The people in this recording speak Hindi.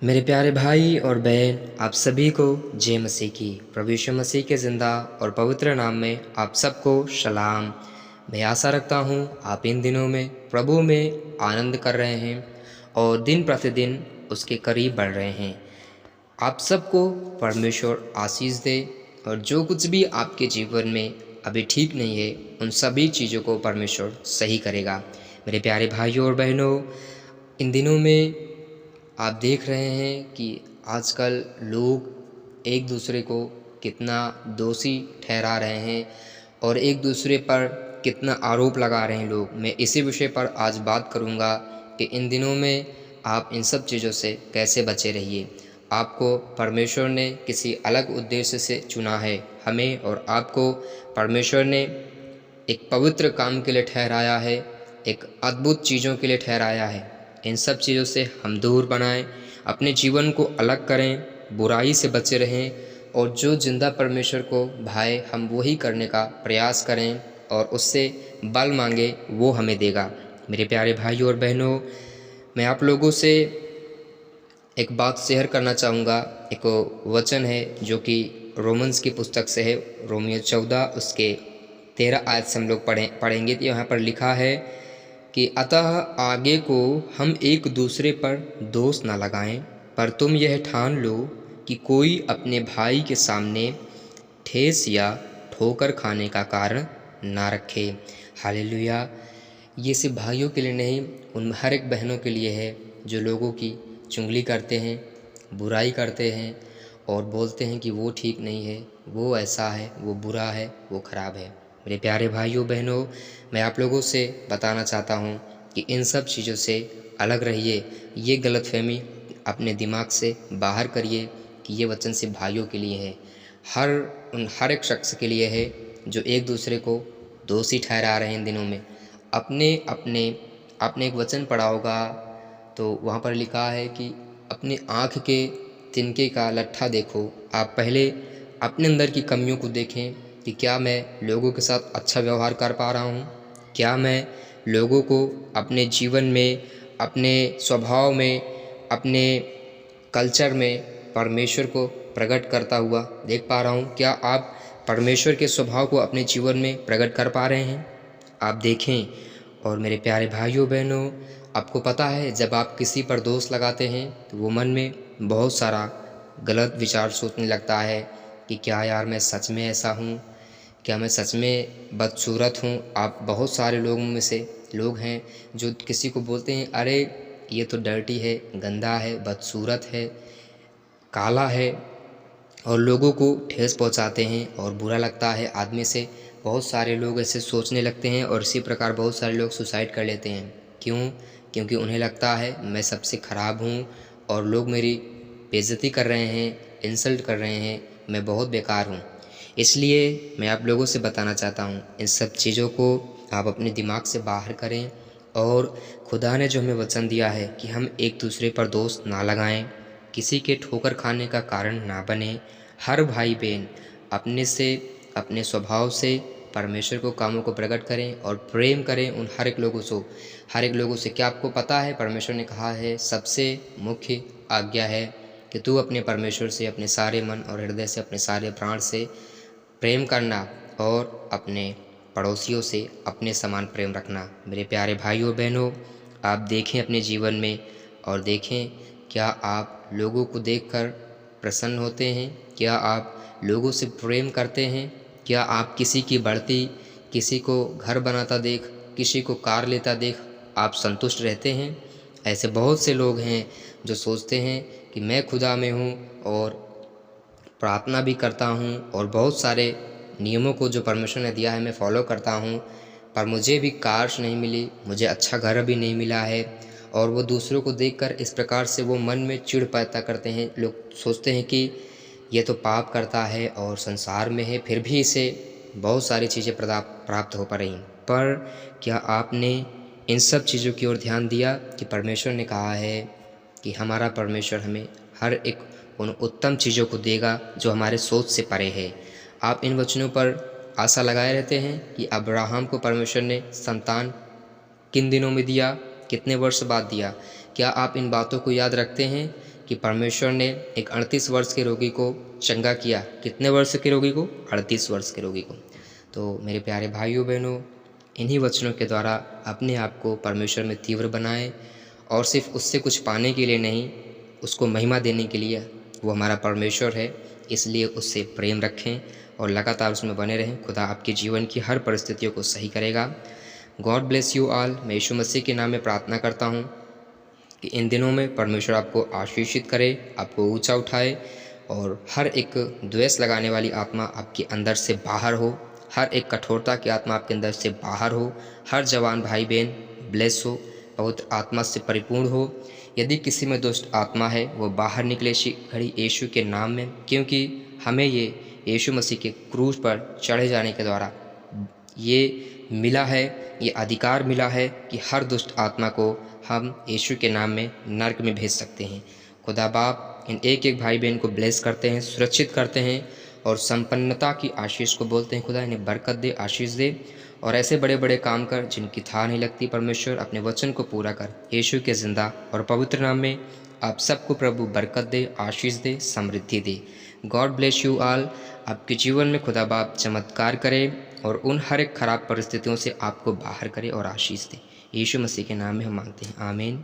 मेरे प्यारे भाई और बहन, आप सभी को जय मसीह की। प्रभु यीशु मसीह के ज़िंदा और पवित्र नाम में आप सबको सलाम। मैं आशा रखता हूँ आप इन दिनों में प्रभु में आनंद कर रहे हैं और दिन प्रतिदिन उसके करीब बढ़ रहे हैं। आप सबको परमेश्वर आशीष दे और जो कुछ भी आपके जीवन में अभी ठीक नहीं है, उन सभी चीज़ों को परमेश्वर सही करेगा। मेरे प्यारे भाइयों और बहनों, इन दिनों में आप देख रहे हैं कि आजकल लोग एक दूसरे को कितना दोषी ठहरा रहे हैं और एक दूसरे पर कितना आरोप लगा रहे हैं लोग। मैं इसी विषय पर आज बात करूंगा कि इन दिनों में आप इन सब चीज़ों से कैसे बचे रहिए। आपको परमेश्वर ने किसी अलग उद्देश्य से चुना है। हमें और आपको परमेश्वर ने एक पवित्र काम के लिए ठहराया है, एक अद्भुत चीज़ों के लिए ठहराया है। इन सब चीज़ों से हम दूर बनाएं, अपने जीवन को अलग करें, बुराई से बचे रहें और जो जिंदा परमेश्वर को भाए हम वही करने का प्रयास करें और उससे बल मांगे, वो हमें देगा। मेरे प्यारे भाइयों और बहनों, मैं आप लोगों से एक बात शेयर करना चाहूँगा। एक वचन है जो कि रोमन्स की पुस्तक से है, रोमियो 14 उसके 13 आयत से हम लोग पढ़ेंगे। तो यहाँ पर लिखा है कि अतः आगे को हम एक दूसरे पर दोष न लगाएं, पर तुम यह ठान लो कि कोई अपने भाई के सामने ठेस या ठोकर खाने का कारण ना रखे। हालेलुया। ये सिर्फ भाइयों के लिए नहीं, उन हर एक बहनों के लिए है जो लोगों की चुगली करते हैं, बुराई करते हैं और बोलते हैं कि वो ठीक नहीं है, वो ऐसा है, वो बुरा है, वो खराब है। मेरे प्यारे भाइयों बहनों, मैं आप लोगों से बताना चाहता हूँ कि इन सब चीज़ों से अलग रहिए। ये गलतफहमी अपने दिमाग से बाहर करिए कि ये वचन सिर्फ भाइयों के लिए है। हर एक शख्स के लिए है जो एक दूसरे को दोषी ठहरा रहे हैं इन दिनों में। अपने अपने आपने एक वचन पढ़ा होगा, तो वहाँ पर लिखा है कि अपनी आँख के तिनके का लट्ठा देखो। आप पहले अपने अंदर की कमियों को देखें कि क्या मैं लोगों के साथ अच्छा व्यवहार कर पा रहा हूँ, क्या मैं लोगों को अपने जीवन में, अपने स्वभाव में, अपने कल्चर में परमेश्वर को प्रकट करता हुआ देख पा रहा हूँ। क्या आप परमेश्वर के स्वभाव को अपने जीवन में प्रकट कर पा रहे हैं? आप देखें। और मेरे प्यारे भाइयों बहनों, आपको पता है जब आप किसी पर दोष लगाते हैं तो वो मन में बहुत सारा गलत विचार सोचने लगता है कि क्या यार मैं सच में ऐसा हूँ, क्या मैं सच में बदसूरत हूँ। आप बहुत सारे लोगों में से लोग हैं जो किसी को बोलते हैं, अरे ये तो डर्टी है, गंदा है, बदसूरत है, काला है, और लोगों को ठेस पहुंचाते हैं और बुरा लगता है आदमी से। बहुत सारे लोग ऐसे सोचने लगते हैं और इसी प्रकार बहुत सारे लोग सुसाइड कर लेते हैं। क्यों? क्योंकि उन्हें लगता है मैं सबसे ख़राब हूँ और लोग मेरी बेइज्जती कर रहे हैं, इंसल्ट कर रहे हैं, मैं बहुत बेकार हूँ। इसलिए मैं आप लोगों से बताना चाहता हूँ, इन सब चीज़ों को आप अपने दिमाग से बाहर करें और खुदा ने जो हमें वचन दिया है कि हम एक दूसरे पर दोष ना लगाएं, किसी के ठोकर खाने का कारण ना बने। हर भाई बहन अपने से, अपने स्वभाव से परमेश्वर को कामों को प्रकट करें और प्रेम करें उन हर एक लोगों से। क्या आपको पता है परमेश्वर ने कहा है सबसे मुख्य आज्ञा है कि तू अपने परमेश्वर से अपने सारे मन और हृदय से, अपने सारे प्राण से प्रेम करना और अपने पड़ोसियों से अपने समान प्रेम रखना। मेरे प्यारे भाइयों बहनों, आप देखें अपने जीवन में और देखें, क्या आप लोगों को देखकर प्रसन्न होते हैं? क्या आप लोगों से प्रेम करते हैं? क्या आप किसी की बढ़ती, किसी को घर बनाता देख, किसी को कार लेता देख आप संतुष्ट रहते हैं? ऐसे बहुत से लोग हैं जो सोचते हैं कि मैं खुदा में हूँ और प्रार्थना भी करता हूँ और बहुत सारे नियमों को जो परमेश्वर ने दिया है मैं फॉलो करता हूँ, पर मुझे भी कार्स नहीं मिली, मुझे अच्छा घर भी नहीं मिला है। और वो दूसरों को देखकर इस प्रकार से वो मन में चिढ़ पैदा करते हैं। लोग सोचते हैं कि ये तो पाप करता है और संसार में है, फिर भी इसे बहुत सारी चीज़ें प्राप्त हो पा रही। पर क्या आपने इन सब चीज़ों की ओर ध्यान दिया कि परमेश्वर ने कहा है कि हमारा परमेश्वर हमें हर एक उन उत्तम चीज़ों को देगा जो हमारे सोच से परे है। आप इन वचनों पर आशा लगाए रहते हैं कि अब्राहम को परमेश्वर ने संतान किन दिनों में दिया, कितने वर्ष बाद दिया? क्या आप इन बातों को याद रखते हैं कि परमेश्वर ने एक 38 वर्ष के रोगी को चंगा किया। कितने वर्ष के रोगी को? 38 वर्ष के रोगी को। तो मेरे प्यारे भाइयों बहनों, इन्हीं वचनों के द्वारा अपने आप को परमेश्वर में तीव्र बनाएं और सिर्फ उससे कुछ पाने के लिए नहीं, उसको महिमा देने के लिए। वो हमारा परमेश्वर है, इसलिए उससे प्रेम रखें और लगातार उसमें बने रहें। खुदा आपके जीवन की हर परिस्थितियों को सही करेगा। God bless you all. मैं यीशु मसीह के नाम में प्रार्थना करता हूँ कि इन दिनों में परमेश्वर आपको आशीषित करे, आपको ऊंचा उठाए और हर एक द्वेष लगाने वाली आत्मा आपके अंदर से बाहर हो, हर एक कठोरता की आत्मा आपके अंदर से बाहर हो, हर जवान भाई बहन ब्लेस हो, पवित्र आत्मा से परिपूर्ण हो। यदि किसी में दुष्ट आत्मा है वो बाहर निकले घड़ी यीशु के नाम में, क्योंकि हमें ये यीशु मसीह के क्रूस पर चढ़े जाने के द्वारा ये मिला है, ये अधिकार मिला है कि हर दुष्ट आत्मा को हम यीशु के नाम में नरक में भेज सकते हैं। खुदा बाप इन एक एक भाई बहन को ब्लेस करते हैं, सुरक्षित करते हैं और संपन्नता की आशीष को बोलते हैं। खुदा इन्हें बरकत दे, आशीष दे और ऐसे बड़े बड़े काम कर जिनकी था नहीं लगती। परमेश्वर अपने वचन को पूरा कर, यीशु के जिंदा और पवित्र नाम में आप सबको प्रभु बरकत दे, आशीष दे, समृद्धि दे। God bless you all. आपके जीवन में खुदा बाप चमत्कार करे और उन हर एक खराब परिस्थितियों से आपको बाहर करे और आशीष दे। यीशु मसीह के नाम में हम मांगते हैं, आमीन।